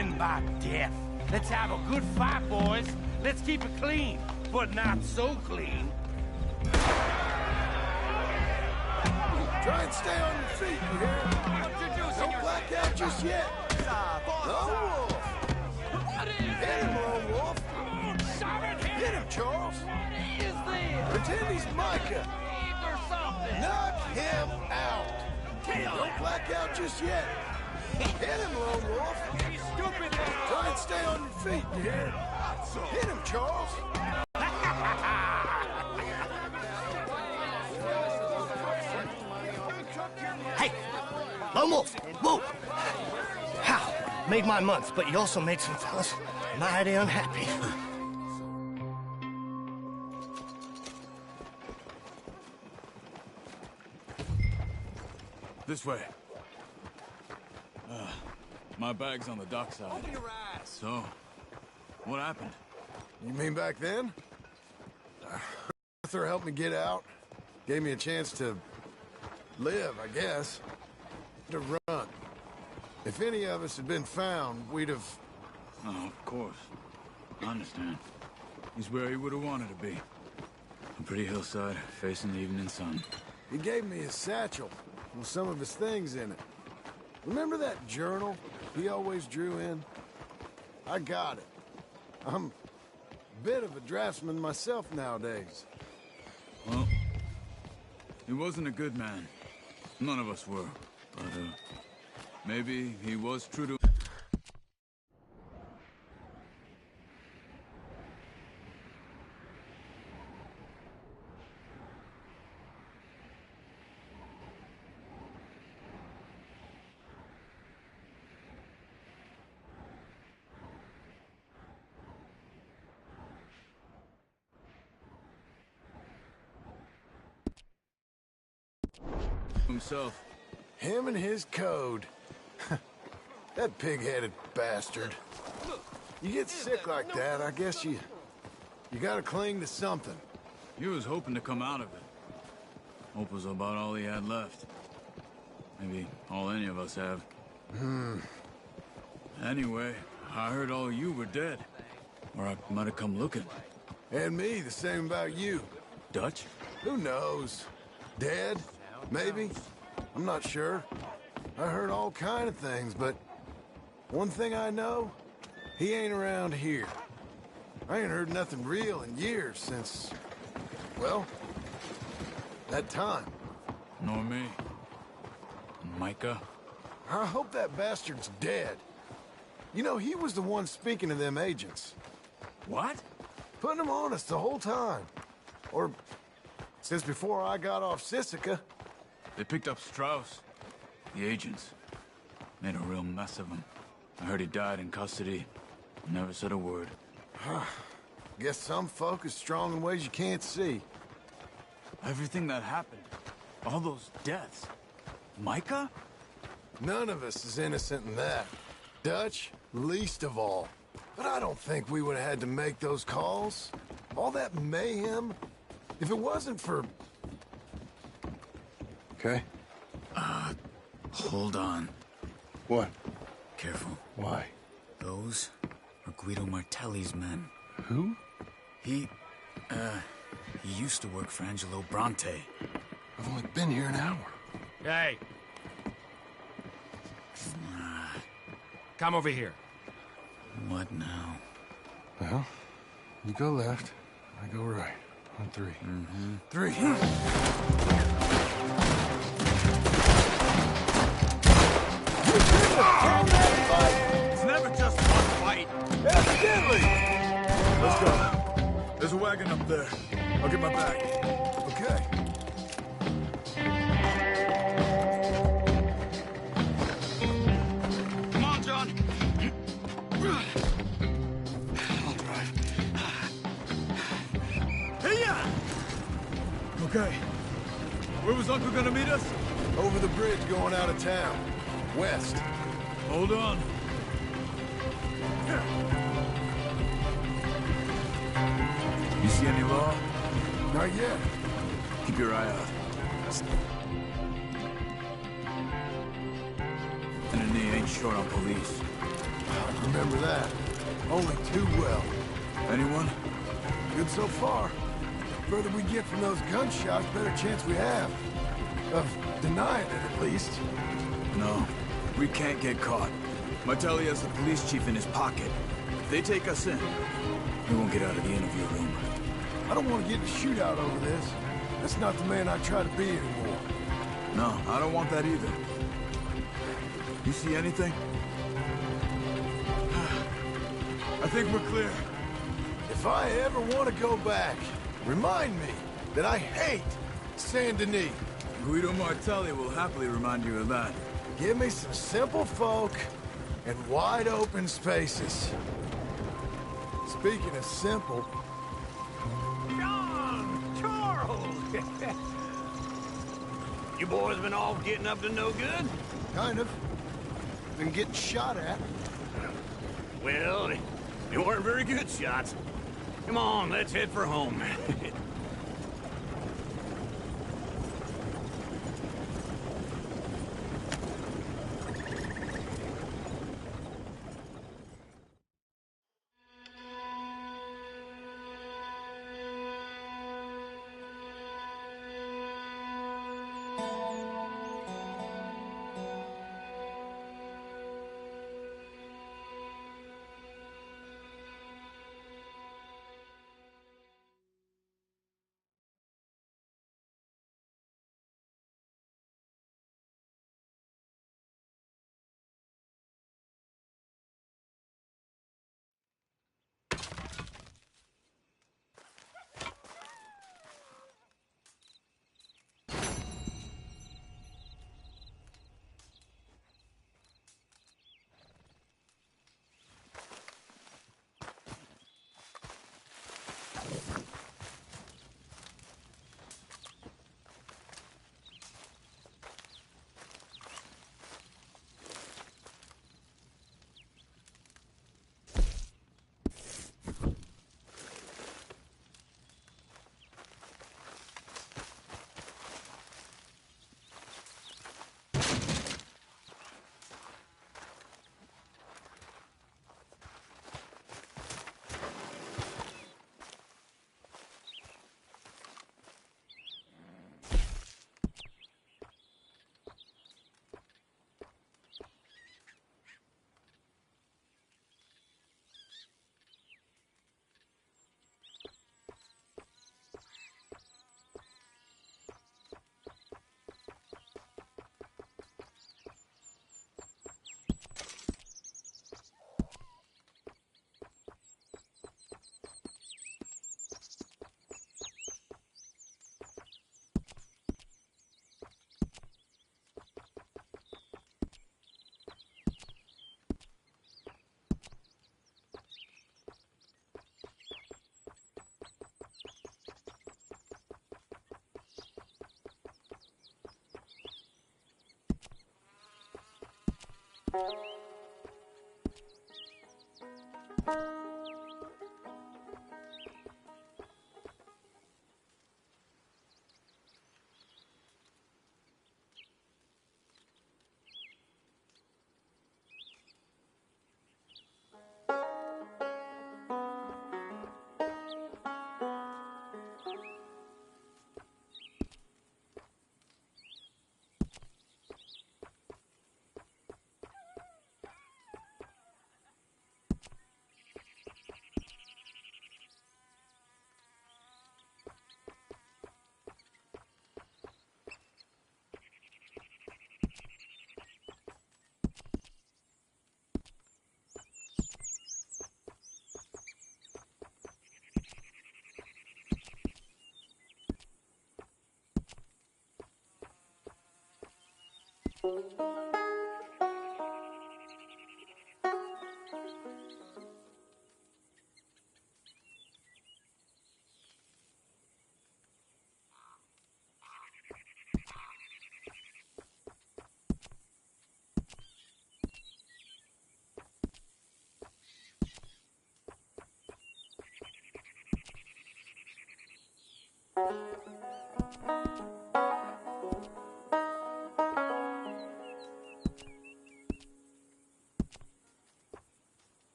beaten by death. Let's have a good fight, boys. Let's keep it clean, but not so clean. Try and stay on your feet, you hear? Don't black out just yet. Lone Wolf! Hit him, Lone Wolf! Hit him, Charles! Pretend he's Micah! Knock him out! Don't black out just yet. Hit him, Lone Wolf! Try and stay on your feet, you hear? Hit him, Charles! Hey! Lone Wolf! Whoa! How? Made my month, but you also made some fellas mighty unhappy. This way. My bag's on the dockside. Open your eyes! So, what happened? You mean back then? Arthur helped me get out. Gave me a chance to live, I guess. To run. If any of us had been found, we'd have... Oh, of course. I understand. He's where he would have wanted to be. A pretty hillside, facing the evening sun. He gave me his satchel with some of his things in it. Remember that journal he always drew in? I got it. I'm a bit of a draftsman myself nowadays. Well, he wasn't a good man. None of us were. But, maybe he was true to... himself. Him and his code. That pig-headed bastard. You get sick like that, I guess you gotta cling to something. He was hoping to come out of it. Hope was about all he had left. Maybe all any of us have. Anyway, I heard all you were dead. Or I might have come looking. And me, the same about you. Dutch? Who knows? Dead? Maybe? I'm not sure. I heard all kind of things, but one thing I know, he ain't around here. I ain't heard nothing real in years since, well, that time. Nor me. And Micah? I hope that bastard's dead. You know, he was the one speaking to them agents. What? Putting them on us the whole time. Or since before I got off Sisika. They picked up Strauss. The agents. Made a real mess of him. I heard he died in custody. Never said a word. Guess some folk is strong in ways you can't see. Everything that happened. All those deaths. Micah? None of us is innocent in that. Dutch, least of all. But I don't think we would have had to make those calls. All that mayhem. If it wasn't for... Okay. Hold on. What? Careful. Why? Those are Guido Martelli's men. Who? He used to work for Angelo Bronte. I've only been here an hour. Hey. Come over here. What now? Well, you go left, I go right. On three. Three. It's never just one fight. Evidently! Let's go. There's a wagon up there. I'll get my bag. Okay. Come on, John. I'll drive. Hey-ya! Okay. Where was Uncle gonna meet us? Over the bridge going out of town. West. Hold on. You see any law? Not yet. Keep your eye out. Enemy ain't short on police. Remember that. Only too well. Anyone? Good so far. The further we get from those gunshots, better chance we have. Of denying it, at least. No, we can't get caught. Martelli has the police chief in his pocket. If they take us in, we won't get out of the interview room. I don't want to get in a shootout over this. That's not the man I try to be anymore. No, I don't want that either. You see anything? I think we're clear. If I ever want to go back, remind me that I hate Saint Denis. Guido Martelli will happily remind you of that. Give me some simple folk and wide open spaces. Speaking of simple... John! Charles! You boys been all getting up to no good? Kind of. Been getting shot at. Well, they weren't very good shots. Come on, let's head for home.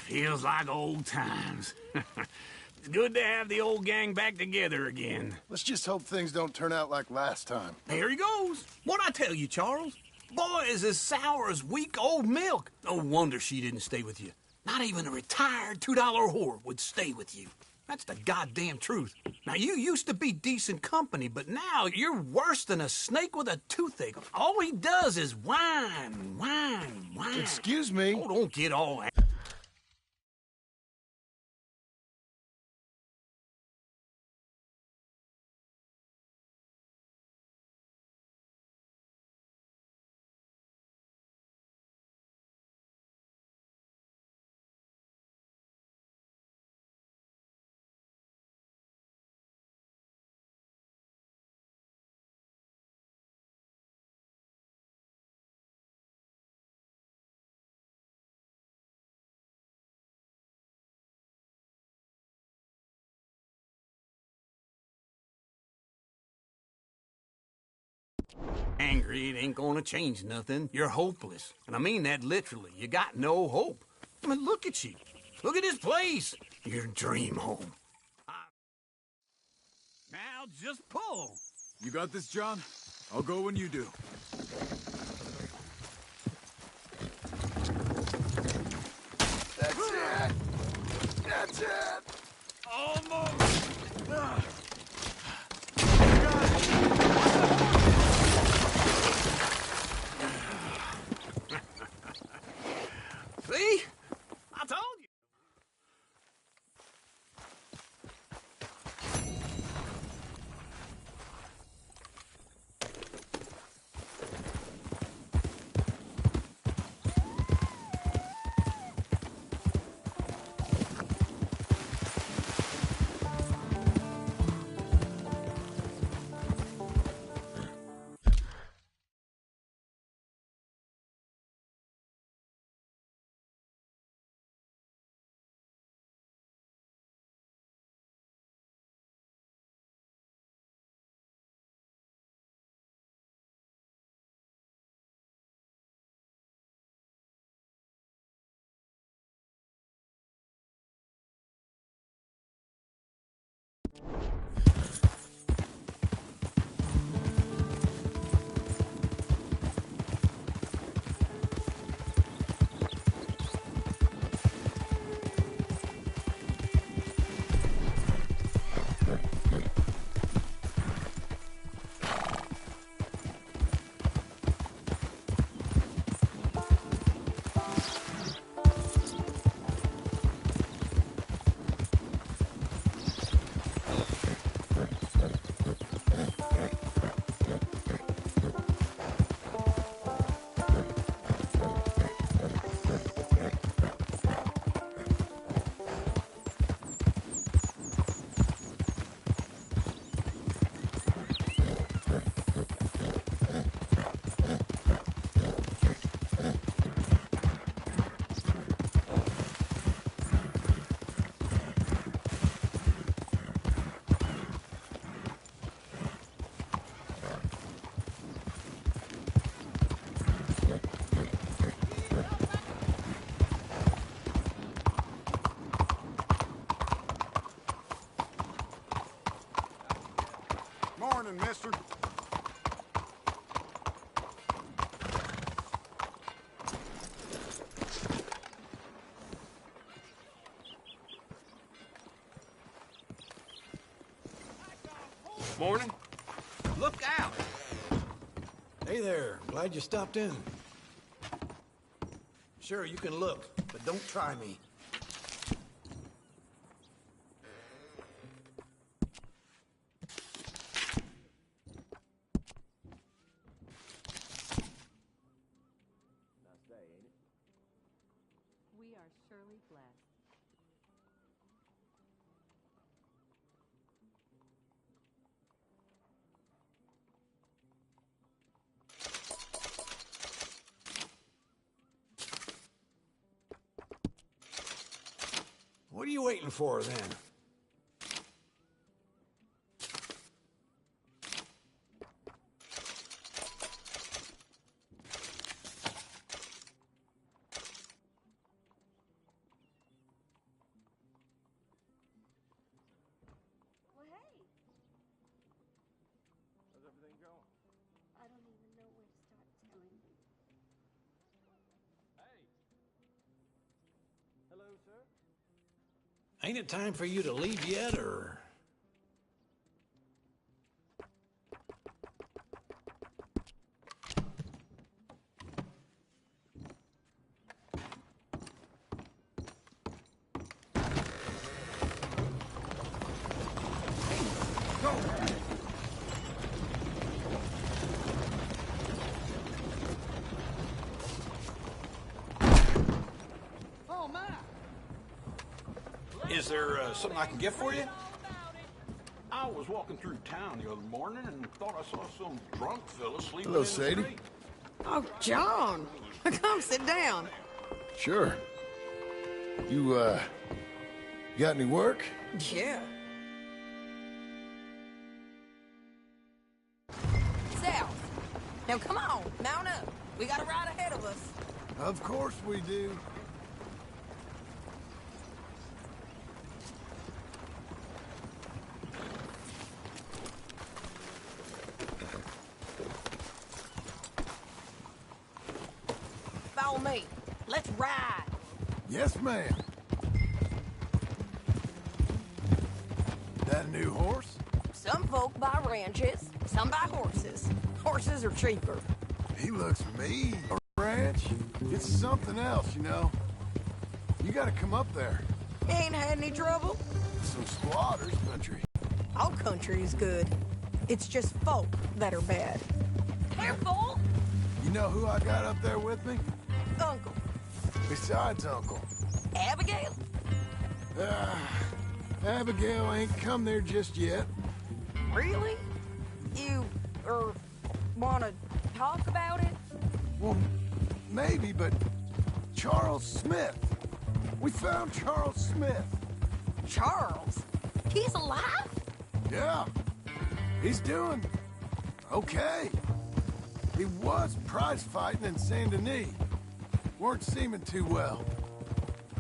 Feels like old times. It's good to have the old gang back together again. Let's just hope things don't turn out like last time. There he goes. What'd I tell you, Charles? Boy is as sour as week-old milk. No wonder she didn't stay with you. Not even a retired $2 whore would stay with you. That's the goddamn truth. Now, you used to be decent company, but now you're worse than a snake with a toothache. All he does is whine, whine, whine. Excuse me? Oh, don't get all... Angry, it ain't gonna change nothing. You're hopeless. And I mean that literally. You got no hope. I mean, look at you. Look at this place. Your dream home. Now just pull. You got this, John? I'll go when you do. That's it! That's it! Almost. See? I told you. Morning, mister. Morning. Look out. Hey there, glad you stopped in. Sure, you can look, but don't try me. say, ain't it? We are surely blessed. What are you waiting for, then? Well, hey, How's everything going? I don't even know where to start telling you. Hey! Hello, sir? Ain't it time for you to leave yet, or...? Oh, my! Is there something I can get for you? I was walking through town the other morning and thought I saw some drunk fella sleeping Hello, in the Sadie. street. Oh, John. Come sit down. Sure. You got any work? Yeah. South. Now come on, mount up. We got a ride ahead of us. Of course we do. Follow me. Let's ride. Yes, ma'am. That a new horse? Some folk buy ranches, some buy horses. Horses are cheaper. He looks mean. A ranch? It's something else, you know. You gotta come up there. Ain't had any trouble. Some squatters' country. All country is good. It's just folk that are bad. Careful! You know who I got up there with me? Uncle. Besides Uncle. Abigail? Abigail ain't come there just yet. Really? You, wanna talk about it? Well, maybe, but Charles Smith. We found Charles Smith. Charles? He's alive? Yeah. He's doing okay. He was prize fighting in Saint Denis. Weren't seeming too well.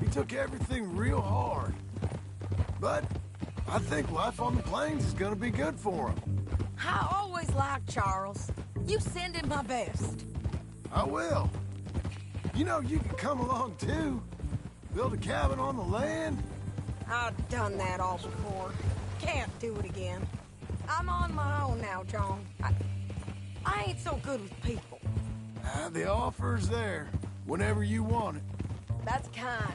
He took everything real hard. But I think life on the plains is gonna be good for him. I always liked Charles. You send him my best. I will. You know, you can come along too. Build a cabin on the land. I've done that all before. Can't do it again. I'm on my own now, John. I ain't so good with people. The offer's there whenever you want it. That's kind.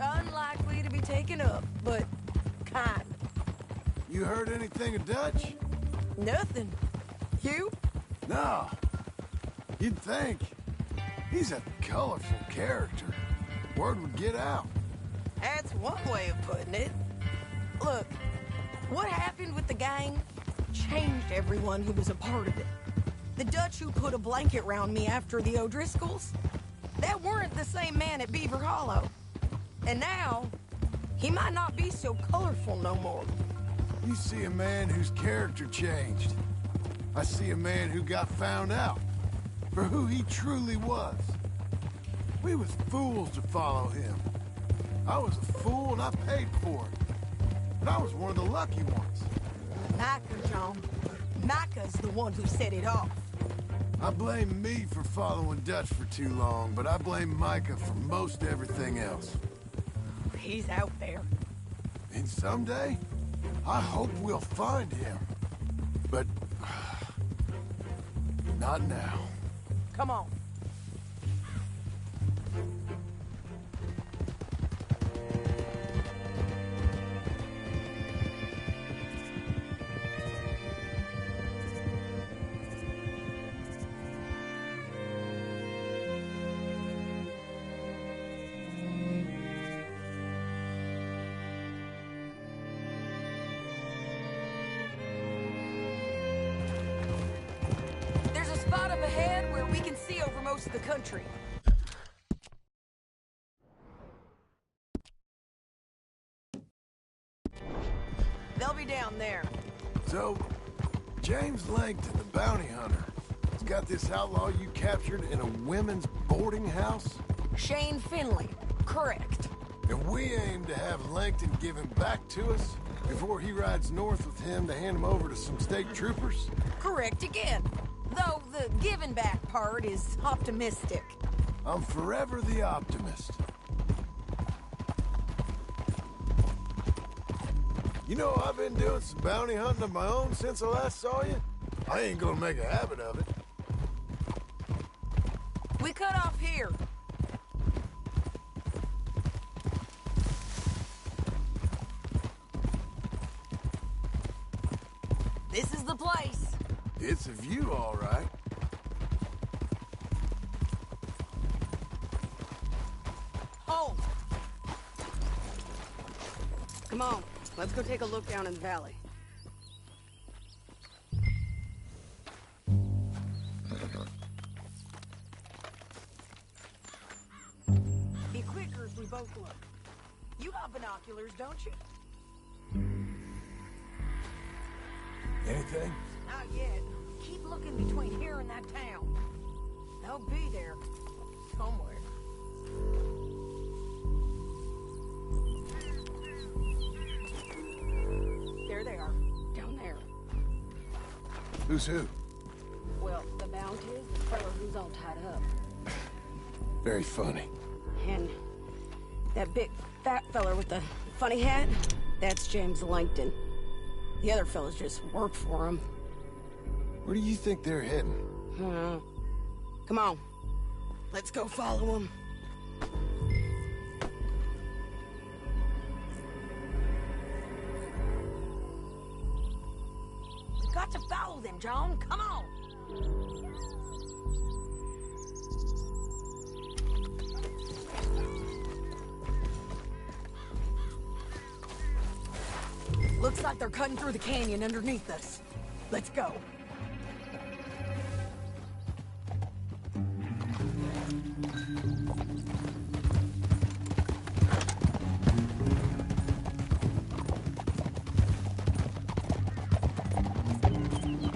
Unlikely to be taken up, but kind. You heard anything of Dutch? Nothing. You? No. You'd think. He's a colorful character. Word would get out. That's one way of putting it. Look, what happened with the gang changed everyone who was a part of it. The Dutch who put a blanket round me after the O'Driscolls, that weren't the same man at Beaver Hollow. And now, he might not be so colorful no more. You see a man whose character changed. I see a man who got found out for who he truly was. We was fools to follow him. I was a fool and I paid for it. But I was one of the lucky ones. Micah, John. Micah's the one who set it off. I blame me for following Dutch for too long, but I blame Micah for most everything else. He's out there. And someday, I hope we'll find him. But not now. Come on. We can see over most of the country. They'll be down there. So, James Langton, the bounty hunter, has got this outlaw you captured in a women's boarding house? Shane Finley. Correct. And we aim to have Langton give him back to us before he rides north with him to hand him over to some state troopers? Correct again. Though the giving back part is optimistic. I'm forever the optimist. You know, I've been doing some bounty hunting of my own since I last saw you. I ain't gonna make a habit of it. We cut off here. This is the place. It's a view, all right. Hold. Come on, let's go take a look down in the valley. Be quicker as we both look. You got binoculars, don't you? Anything? Not yet. Keep looking between here and that town. They'll be there. Somewhere. There they are. Down there. Who's who? Well, the bounty is the fellow who's all tied up. Very funny. And that big fat fella with the funny hat, that's James Langton. The other fellas just work for him. Where do you think they're heading? Come on. Let's go follow them. We've got to follow them, John. Come on. Looks like they're cutting through the canyon underneath us. Let's go.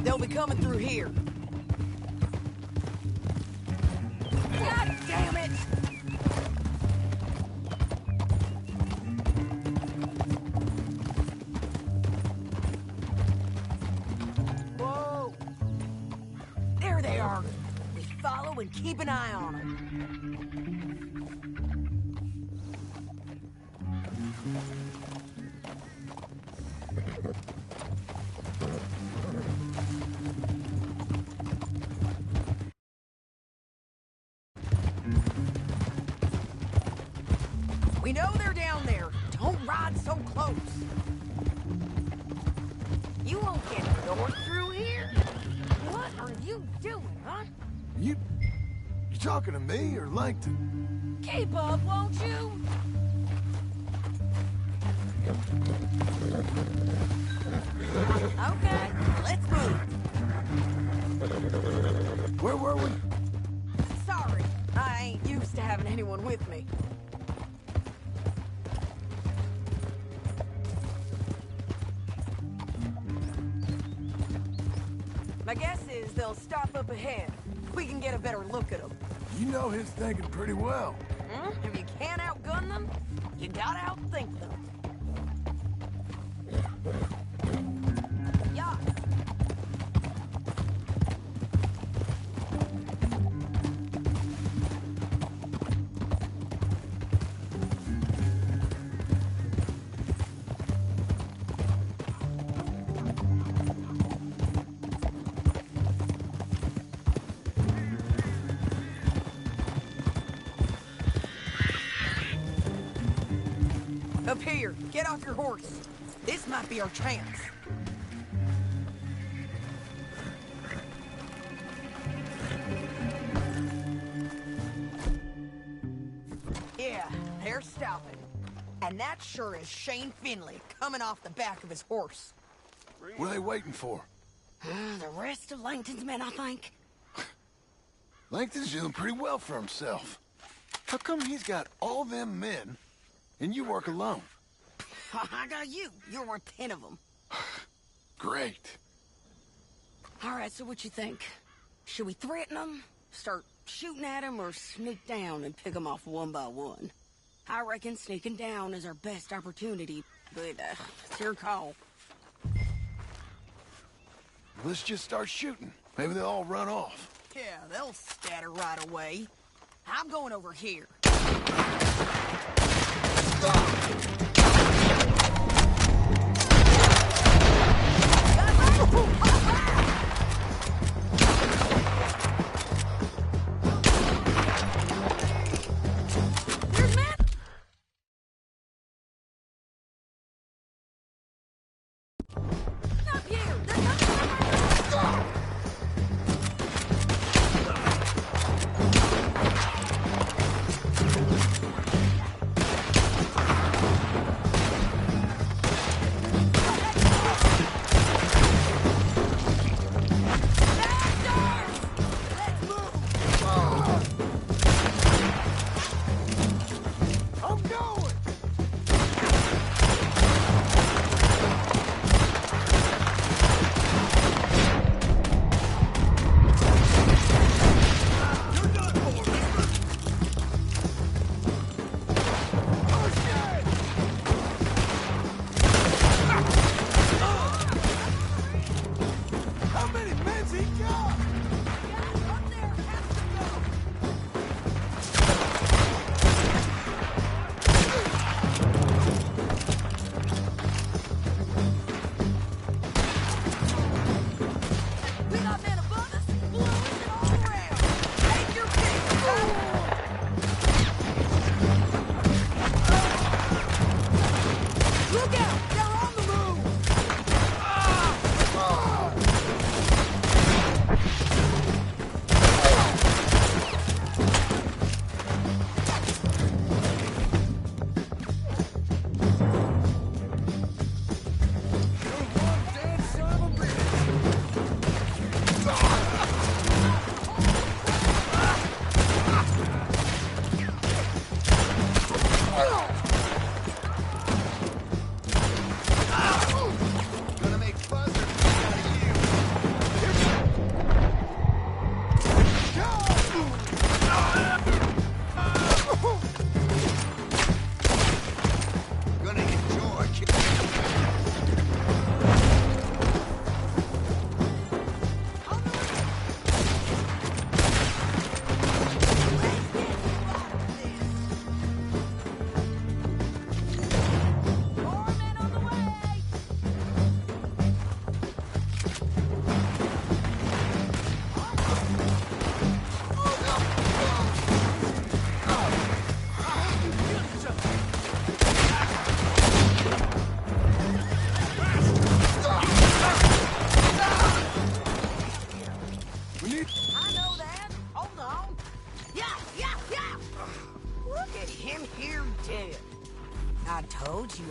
They'll be coming through here. God damn it! Whoa! There they are. We follow and keep an eye on them. We know they're down there. Don't ride so close. You won't get north through here. What are you doing, huh? You talking to me or Langton? Keep up, won't you? Okay, let's move. Where were we? Sorry, I ain't used to having anyone with me. My guess is they'll stop up ahead. We can get a better look at them. You know his thinking pretty well. If you can't outgun them, you gotta outthink them. Yeah. Up here, get off your horse. This might be our chance. Yeah, they're stopping. And that sure is Shane Finley coming off the back of his horse. What are they waiting for? The rest of Langton's men, I think. Langton's doing pretty well for himself. How come he's got all them men, and you work alone? I got you. You're worth 10 of them. Great. All right, so what you think? Should we threaten them, start shooting at them, or sneak down and pick them off one by one? I reckon sneaking down is our best opportunity, but it's your call. Let's just start shooting. Maybe they'll all run off. Yeah, they'll scatter right away. I'm going over here.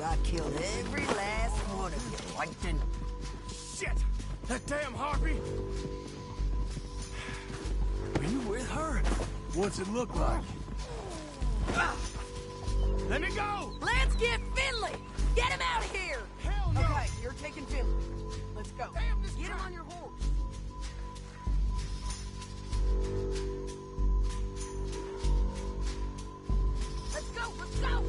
I killed every last one of you, Langton. Shit! That damn harpy! Are you with her? What's it look like? Let me go! Let's get Finley! Get him out of here! Hell no! Okay, you're taking Finley. Let's go. Damn, this Get him truck. on your horse. Let's go, let's go!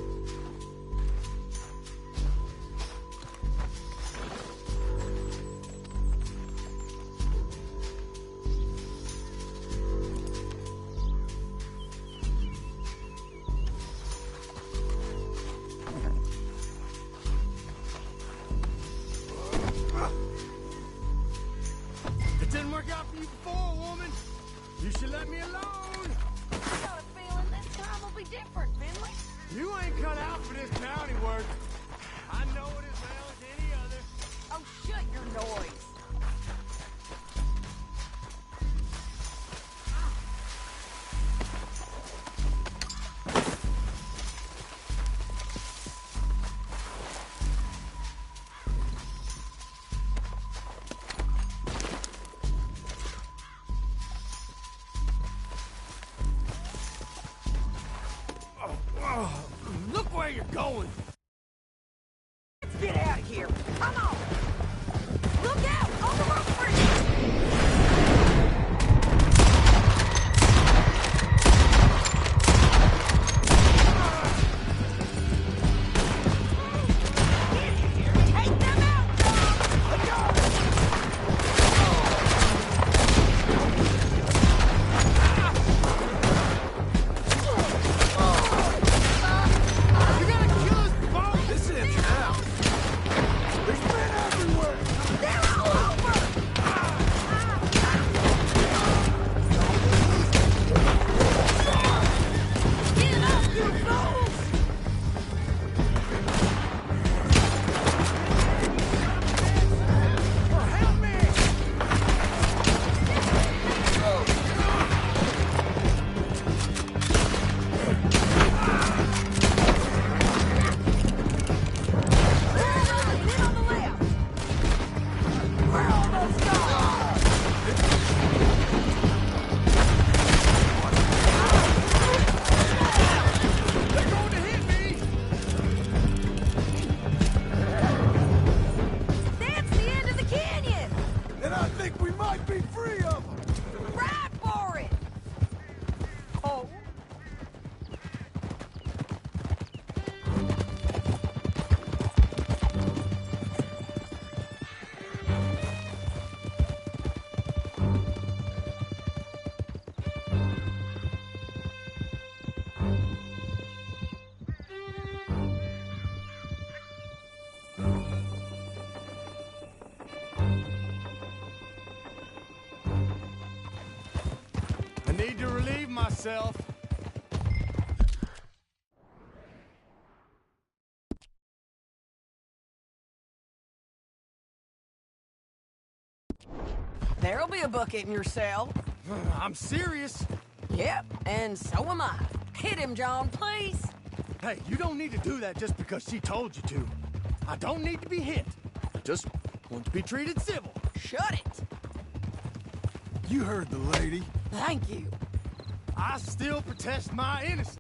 It didn't work out for you before, woman. You should let me alone. I got a feeling this time will be different, Finley. You ain't cut out for this county work. I know it as well as any other. Oh, shut your noise. where you're going. Let's get out of here. Come on. Look out! On the roof bridge! Take them out, John! You're gonna kill us both! This ends now. There's men everywhere. They're all over! Get up, you fools! Help me! Hit on the left! We're almost gone! They're going to hit me! That's the end of the canyon! And I think we might be free of them. Ride for it! Oh. I need to relieve myself. There'll be a bucket in your cell. I'm serious. Yep, and so am I. Hit him, John, please. Hey, you don't need to do that just because she told you to. I don't need to be hit. I just want to be treated civil. Shut it. You heard the lady. Thank you. I still protest my innocence.